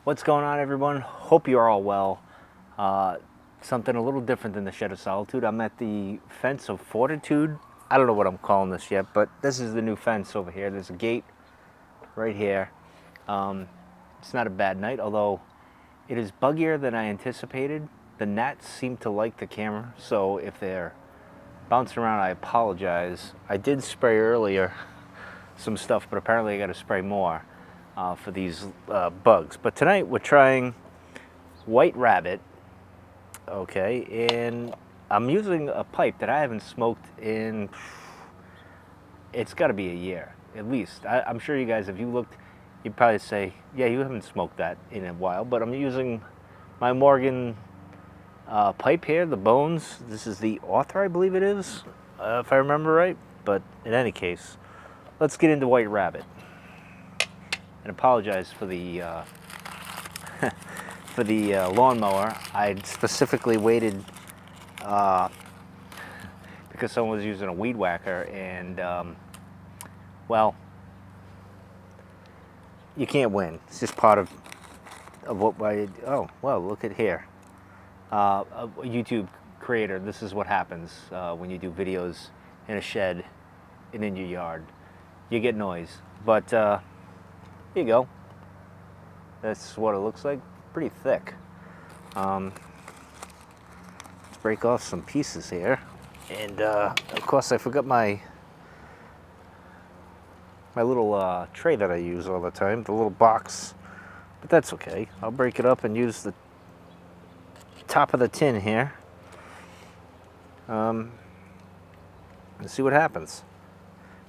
What's going on, everyone? Hope you're all well. Something a little different than the Shed of Solitude. I'm at the Fence of Fortitude. I don't know what I'm calling this yet, but this is the new fence over here. There's a gate right here. It's not a bad night, although it is buggier than I anticipated. The gnats seem to like the camera, so if they're bouncing around, I apologize. I did spray earlier some stuff, but apparently I got to spray more for these bugs. But tonight we're trying white rabbit, okay, and I'm using a pipe that I haven't smoked in, it's got to be a year at least. I'm sure you guys, if you looked, you'd probably say, yeah, you haven't smoked that in a while. But I'm using my Morgan pipe here, the Bones. This is the Author, I believe it is, if I remember right. But in any case, let's get into white rabbit. And apologize for the for the lawnmower. I specifically waited because someone was using a weed whacker, and well, you can't win. It's just part of what I. Oh well, look at here. A YouTube creator. This is what happens when you do videos in a shed and in your yard. You get noise, but here you go. That's what it looks like. Pretty thick. Let's break off some pieces here, and of course I forgot my little tray that I use all the time, the little box, but that's okay. I'll break it up and use the top of the tin here and see what happens.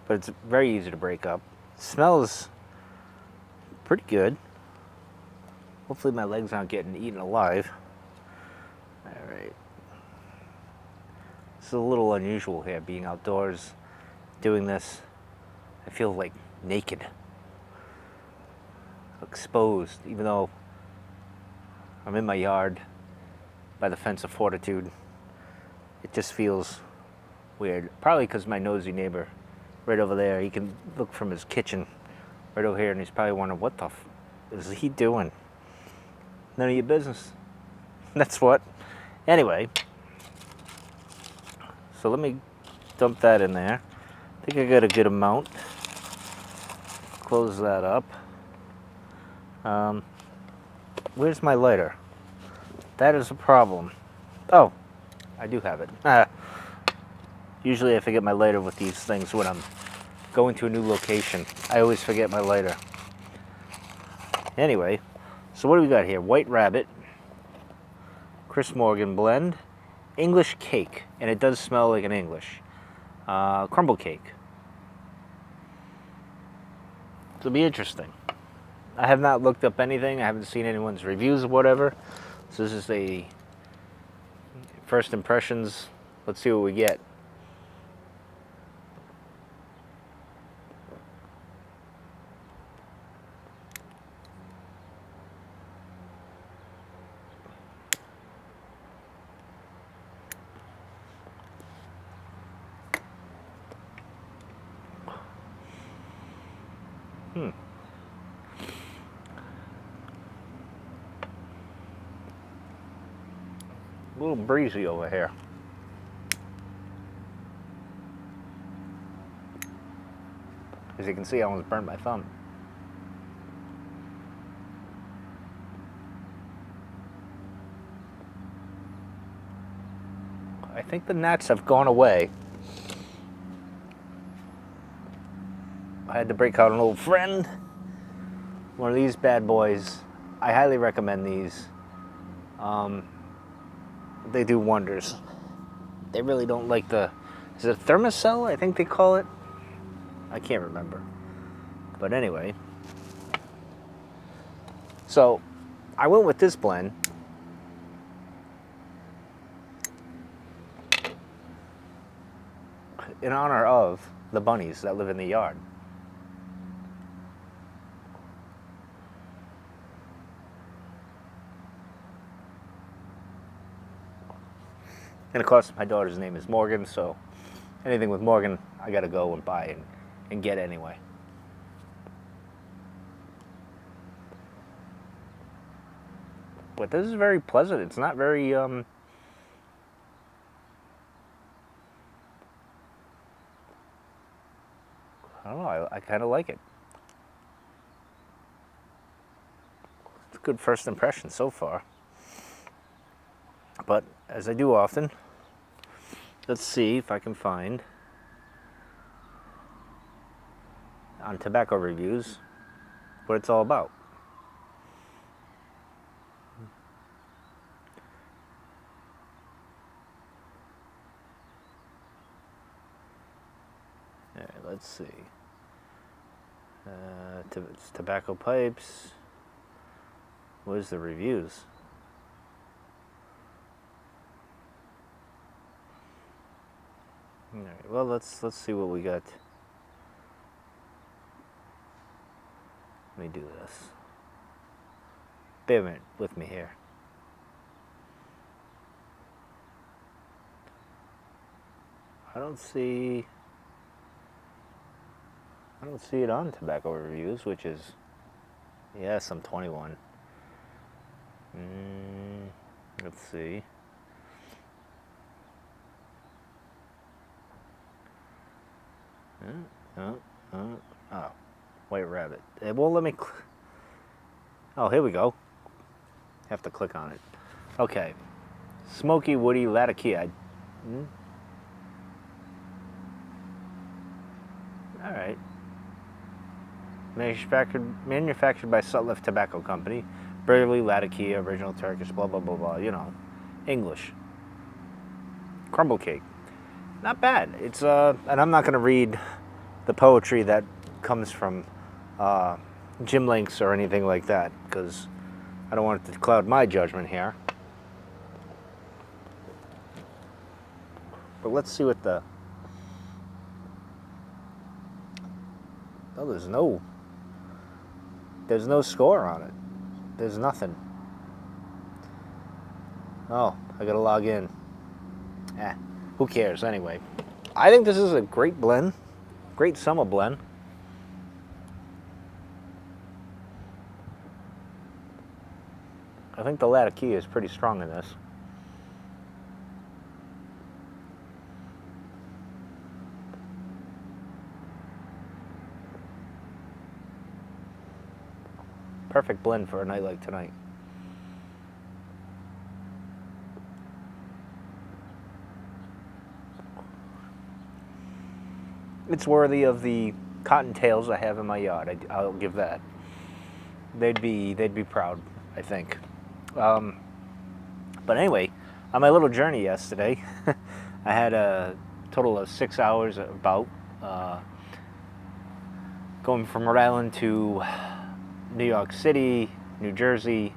But it's very easy to break up. It smells pretty good. Hopefully my legs aren't getting eaten alive. All right. This is a little unusual here, being outdoors, doing this. I feel like naked, exposed, even though I'm in my yard by the Fence of Fortitude. It just feels weird. Probably because my nosy neighbor right over there, he can look from his kitchen right over here, and he's probably wondering, what the f is he doing? None of your business. That's what. Anyway, so let me dump that in there. I think I got a good amount. Close that up. Where's my lighter? That is a problem. Oh, I do have it. Usually I forget my lighter with these things when I'm going to a new location. I always forget my lighter. Anyway, so what do we got here? White rabbit, Chris Morgan blend, English cake, and it does smell like an English crumble cake. It'll be interesting. I have not looked up anything. I haven't seen anyone's reviews or whatever. So this is the first impressions. Let's see what we get. A little breezy over here. As you can see, I almost burned my thumb. I think the gnats have gone away. I had to break out an old friend. One of these bad boys. I highly recommend these. They do wonders. They really don't like the, is it a thermocell, I think they call it? I can't remember. But anyway. So, I went with this blend. In honor of the bunnies that live in the yard. And of course, my daughter's name is Morgan, so anything with Morgan, I gotta go and buy and get anyway. But this is very pleasant. It's not very, I don't know, I kind of like it. It's a good first impression so far. But as I do often, let's see if I can find on tobacco reviews what it's all about. All right, let's see. It's tobacco pipes. Where's the reviews? All right, well, let's see what we got. Let me do this. Bear a minute with me here. I don't see it on tobacco reviews, which is, yes, I'm 21. Let's see. Oh, White Rabbit. It won't let me. Oh, here we go. Have to click on it. Okay. Smoky Woody Latakia. All right. Manufactured by Sutliff Tobacco Company. Burley, Latakia, original Turkish, blah, blah, blah, blah. You know, English. Crumble cake. Not bad. It's, and I'm not going to read the poetry that comes from gym links or anything like that, because I don't want it to cloud my judgment here. But let's see what the... Oh, there's no score on it. There's nothing. Oh, I gotta log in. Who cares anyway? I think this is a great blend. Great summer blend. I think the Latakia is pretty strong in this. Perfect blend for a night like tonight. It's worthy of the cottontails I have in my yard. I'll give that. They'd be proud, I think. But anyway, on my little journey yesterday, I had a total of 6 hours about going from Rhode Island to New York City, New Jersey,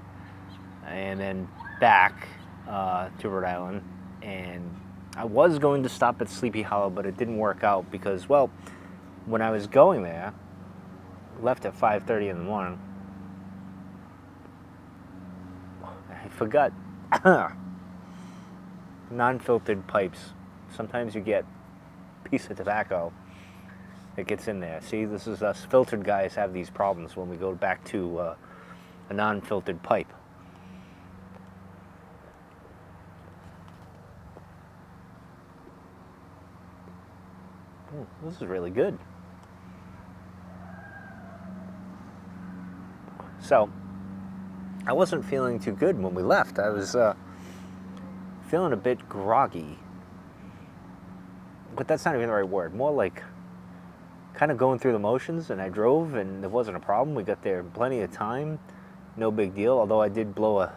and then back to Rhode Island. And I was going to stop at Sleepy Hollow, but it didn't work out because, well, when I was going there, left at 5:30 in the morning, I forgot non-filtered pipes. Sometimes you get a piece of tobacco that gets in there. See, this is us filtered guys have these problems when we go back to a non-filtered pipe. This is really good. So, I wasn't feeling too good when we left. I was feeling a bit groggy. But that's not even the right word. More like kind of going through the motions, and I drove, and it wasn't a problem. We got there in plenty of time. No big deal, although I did blow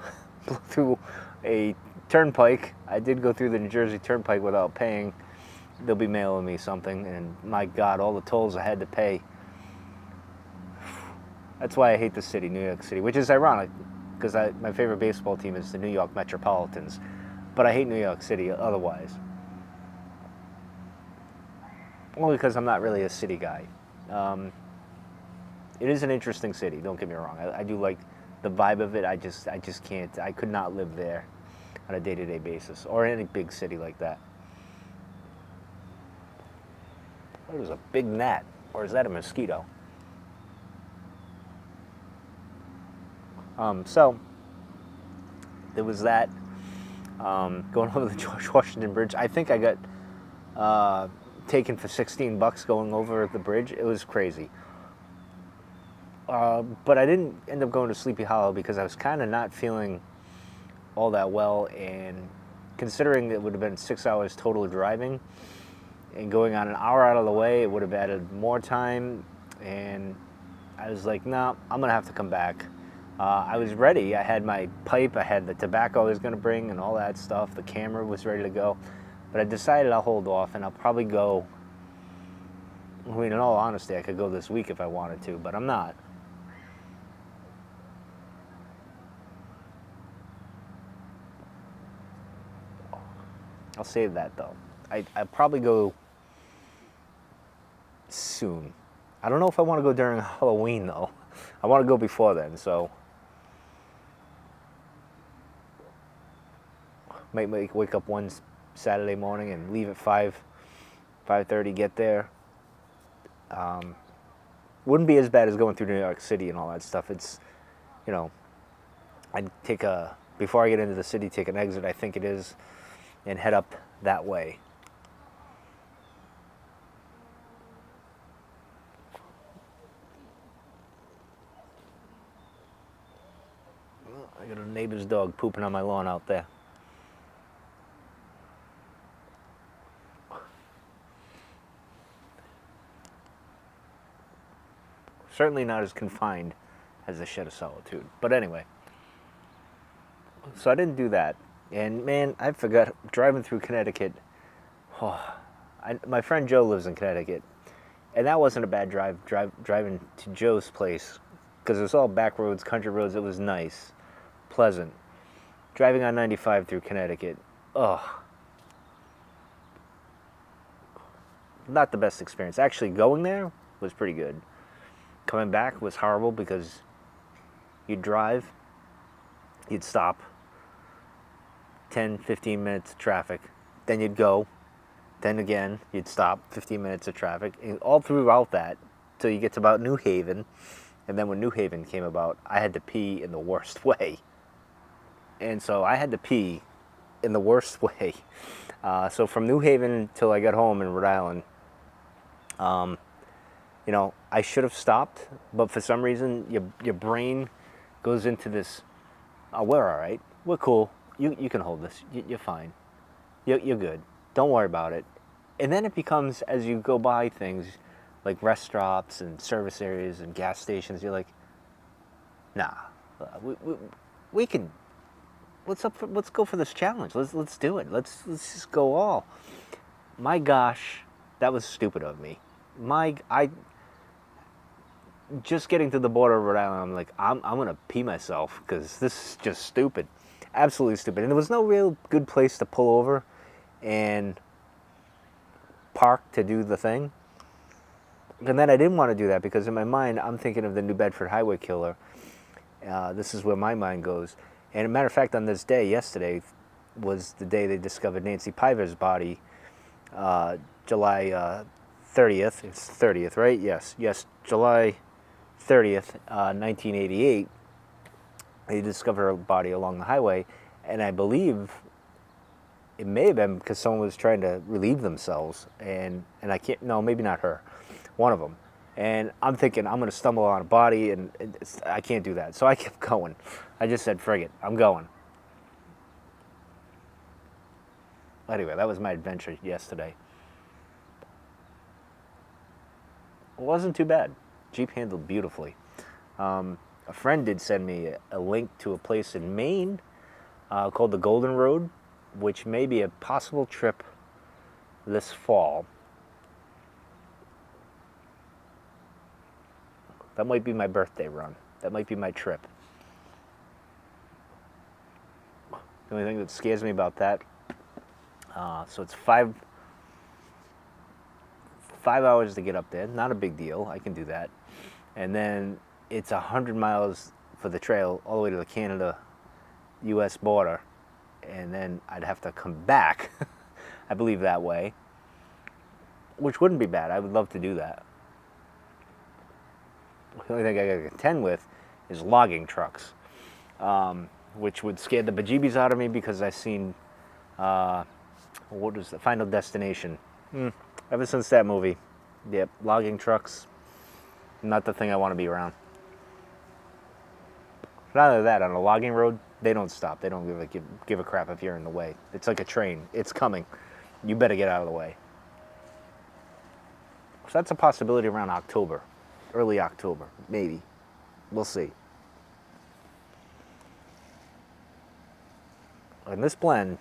through a turnpike. I did go through the New Jersey Turnpike without paying. They'll be mailing me something, and my God, all the tolls I had to pay. That's why I hate the city, New York City, which is ironic, because my favorite baseball team is the New York Metropolitans, but I hate New York City otherwise. Only because I'm not really a city guy. It is an interesting city, don't get me wrong. I do like the vibe of it. I just can't, I could not live there on a day-to-day basis, or any big city like that. What is a big gnat? Or is that a mosquito? So, there was that. Going over the George Washington Bridge. I think I got taken for $16 going over the bridge. It was crazy. But I didn't end up going to Sleepy Hollow because I was kind of not feeling all that well, and considering it would have been 6 hours total driving and going on an hour out of the way, it would have added more time, and I was like, no, I'm gonna have to come back. I was ready. I had my pipe, I had the tobacco I was gonna bring and all that stuff. The camera was ready to go, but I decided I'll hold off, and I'll probably go. I mean, in all honesty, I could go this week if I wanted to, but I'm not. I'll save that though. I'll probably go soon. I don't know if I want to go during Halloween though. I want to go before then, so might wake up one Saturday morning and leave at 5:30, get there. Wouldn't be as bad as going through New York City and all that stuff. It's, you know, I'd take before I get into the city, take an exit, I think it is, and head up that way. I got a neighbor's dog pooping on my lawn out there. Certainly not as confined as the Shed of Solitude. But anyway, so I didn't do that. And man, I forgot driving through Connecticut. Oh, my friend Joe lives in Connecticut, and that wasn't a bad driving to Joe's place because it was all back roads, country roads. It was nice, pleasant. Driving on 95 through Connecticut, not the best experience. Actually, going there was pretty good. Coming back was horrible because you'd drive, you'd stop, 10, 15 minutes of traffic, then you'd go, then again, you'd stop, 15 minutes of traffic, and all throughout that, till you get to about New Haven, and then when New Haven came about, I had to pee in the worst way. And so I had to pee in the worst way. So from New Haven till I got home in Rhode Island, you know, I should have stopped, but for some reason, your brain goes into this, oh, we're all right, we're cool, you can hold this, you're fine, you're good, don't worry about it. And then it becomes, as you go by things, like rest stops and service areas and gas stations, you're like, nah, we can, let's go for this challenge, let's do it, let's just go all. My gosh, that was stupid of me. Just getting to the border of Rhode Island, I'm like, I'm gonna pee myself because this is just stupid, absolutely stupid. And there was no real good place to pull over and park to do the thing. And then I didn't want to do that because in my mind, I'm thinking of the New Bedford Highway Killer. This is where my mind goes. And as a matter of fact, on this day, yesterday, was the day they discovered Nancy Piver's body, July 30th. It's 30th, right? Yes, July 30th, 1988, they discovered her body along the highway, and I believe it may have been because someone was trying to relieve themselves, and I can't, no, maybe not her, one of them. And I'm thinking, I'm going to stumble on a body, and I can't do that. So I kept going. I just said, frig it, I'm going. Anyway, that was my adventure yesterday. It wasn't too bad. Jeep handled beautifully. A friend did send me a link to a place in Maine called the Golden Road, which may be a possible trip this fall. That might be my birthday run. That might be my trip. The only thing that scares me about that, so it's 5 hours to get up there. Not a big deal. I can do that. And then it's 100 miles for the trail all the way to the Canada-U.S. border. And then I'd have to come back, I believe, that way, which wouldn't be bad. I would love to do that. The only thing I got to contend with is logging trucks. which would scare the bejeebies out of me because I've seen, what was the Final Destination? Ever since that movie, yep, logging trucks, not the thing I want to be around. Not only that, on a logging road, they don't stop. They don't give a crap if you're in the way. It's like a train. It's coming. You better get out of the way. So that's a possibility around October, early October, maybe. We'll see. And this blend,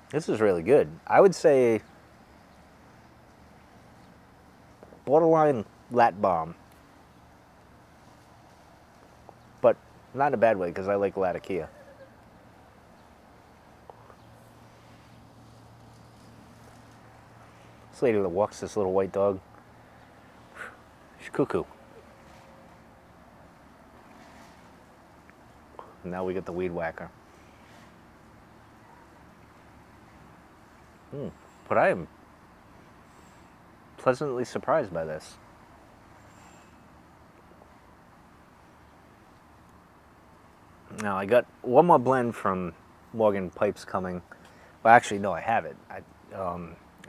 this is really good. I would say borderline lat bomb, but not in a bad way because I like Latakia. This lady that walks this little white dog, she's cuckoo. And now we get the weed whacker. But I am pleasantly surprised by this. Now I got one more blend from Morgan Pipes coming. Well, actually, no, I have it.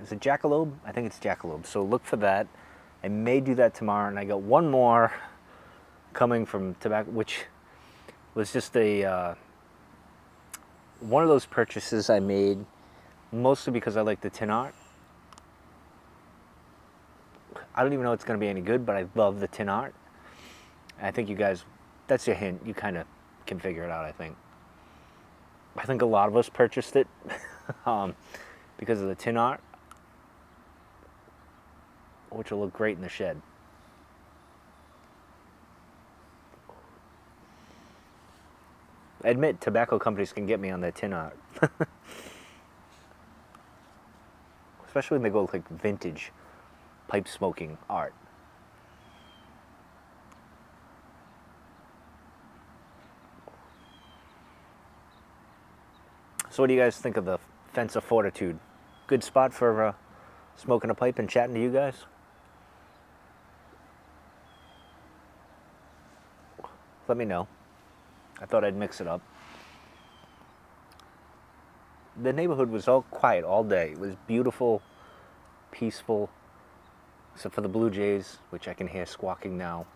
Is it Jackalope? I think it's Jackalope. So look for that. I may do that tomorrow, and I got one more coming from Tobacco, which was just a one of those purchases I made mostly because I like the tin art. I don't even know it's going to be any good, but I love the tin art. I think you guys, that's your hint. You kind of can figure it out, I think. I think a lot of us purchased it because of the tin art, which will look great in the shed. I admit, tobacco companies can get me on their tin art. Especially when they go like vintage pipe smoking art. So what do you guys think of the Fence of Fortitude? Good spot for smoking a pipe and chatting to you guys? Let me know. I thought I'd mix it up. The neighborhood was all quiet all day. It was beautiful, peaceful, except for the blue jays, which I can hear squawking now.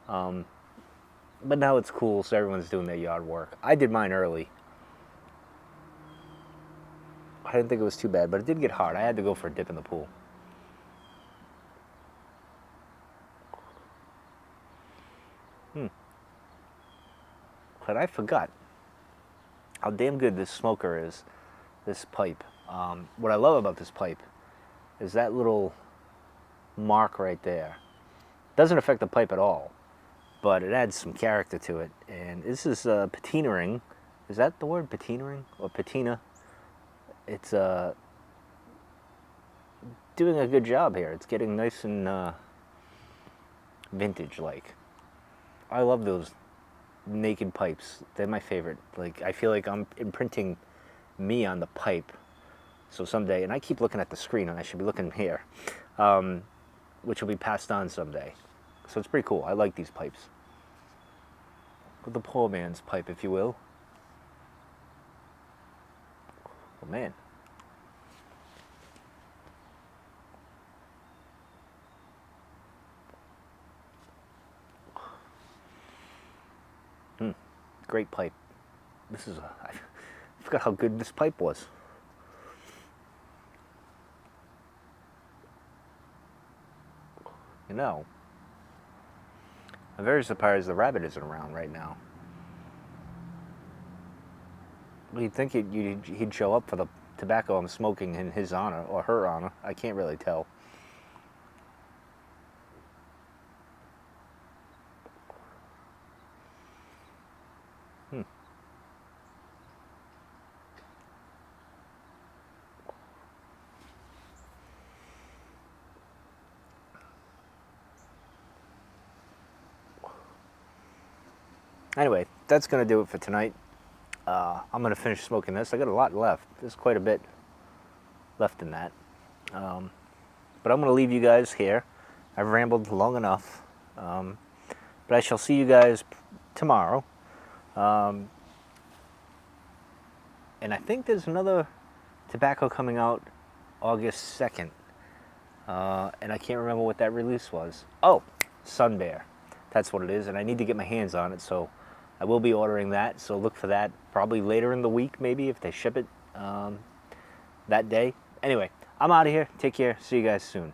But now it's cool, so everyone's doing their yard work. I did mine early. I didn't think it was too bad, but it did get hard. I had to go for a dip in the pool. But I forgot how damn good this smoker is, this pipe. What I love about this pipe is that little mark right there. Doesn't affect the pipe at all, but it adds some character to it. And this is patinaing. Is that the word, patinaing or patina? It's doing a good job here. It's getting nice and vintage-like. I love those naked pipes. They're my favorite. Like, I feel like I'm imprinting me on the pipe. So someday, and I keep looking at the screen, and I should be looking here, which will be passed on someday. So it's pretty cool. I like these pipes. The poor man's pipe, if you will. Oh man. Great pipe. This is I forgot how good this pipe was. You know, I'm very surprised the rabbit isn't around right now. You'd think he'd show up for the tobacco I'm smoking in his honor or her honor. I can't really tell. Anyway, that's going to do it for tonight. I'm going to finish smoking this. I got a lot left. There's quite a bit left in that. But I'm going to leave you guys here. I've rambled long enough. But I shall see you guys tomorrow. And I think there's another tobacco coming out August 2nd. And I can't remember what that release was. Oh, Sun Bear. That's what it is, and I need to get my hands on it, so I will be ordering that. So look for that probably later in the week, maybe, if they ship it that day. Anyway, I'm out of here. Take care. See you guys soon.